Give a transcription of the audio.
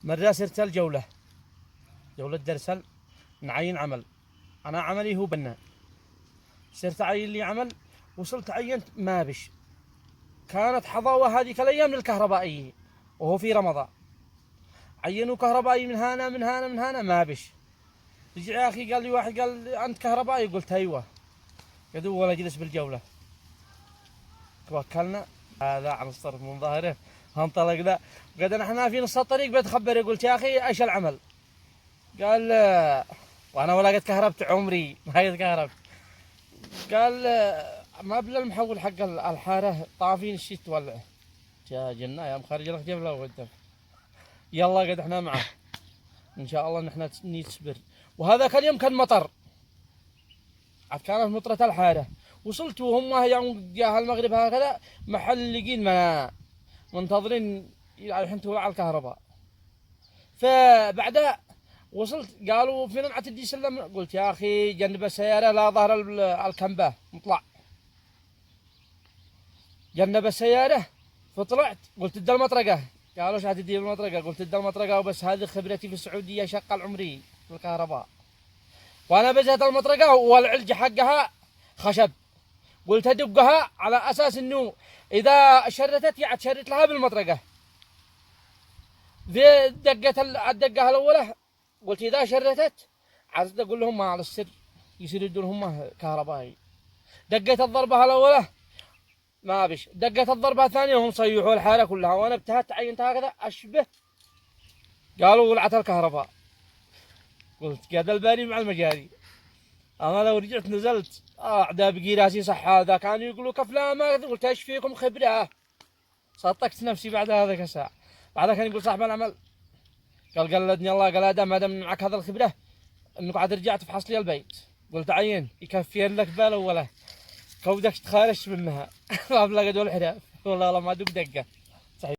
مرة صرت الجولة جولة درسل نعين عمل. أنا عملي هو بناء. صرت أعين لي عمل، وصلت عينت ما بش. كانت حظاوة هذيك الأيام للكهربائيين وهو في رمضان. عينوا كهربائي من هنا ما بش. رجع يا أخي قال لي واحد، قال لي أنت كهربائي؟ قلت أيوه. قالوا ولا جلس بالجولة. توكلنا هذا عن الصرف من ظاهره هنطلق ذا. قد احنا في نص الطريق بتخبر، قلت يا اخي ايش العمل؟ قال وانا ولا قد كهربت عمري ما قد كهربت. قال ما بلا المحول حق الحاره طافين الشيت تولعه. يا جنة يا مخرج لك جبله وقدم. يلا قد احنا معه ان شاء الله نحن نصبر. وهذا اليوم كان مطر، عاد كانت مطرة الحاره. وصلت وهم يوم جاء المغرب هكذا محل لقين ما منتظرين الحين تولع الكهرباء. فبعدها وصلت قالوا فين نعت الدي سلم. قلت يا اخي جنب السياره لا ظهر الكنبه مطلع جنب السياره. فطلعت قلت ادى المطرقه. قالوا ايش هتدي المطرقه؟ قلت ادى المطرقه وبس، هذه خبرتي في السعوديه شق العمري في الكهرباء. وانا بزهت المطرقه والعلج حقها خشب. قلت ادقها على اساس انه اذا شرتت يعني شرت لها بالمطرقه. في الدقه الاولى قلت اذا شرتت عايز اقول لهم على السر يصير يدون هم كهربائي. دقت الضربه الاولى ما بش. دقت الضربه الثانيه وهم صيحوا الحاره كلها. وانا ابتهت عينت هكذا اشبه. قالوا ولعت الكهرباء. قلت قاد الباري مع المجاري. انا لو رجعت نزلت اعداء بقي راسي صح. هذا كانوا يقولوا كفلا ما قلت ايش فيكم خبره. صدقت نفسي بعد هذاك الساعه. بعدها كان يقول صاحب العمل قال قلدني الله، قال ادم ما دام معك هذا الخبره انك عاد رجعت تفحص لي البيت. قلت عين يكفي لك بال ولا كودك تخارش منها. ما بلغ دول حراف والله ما دوب دقه.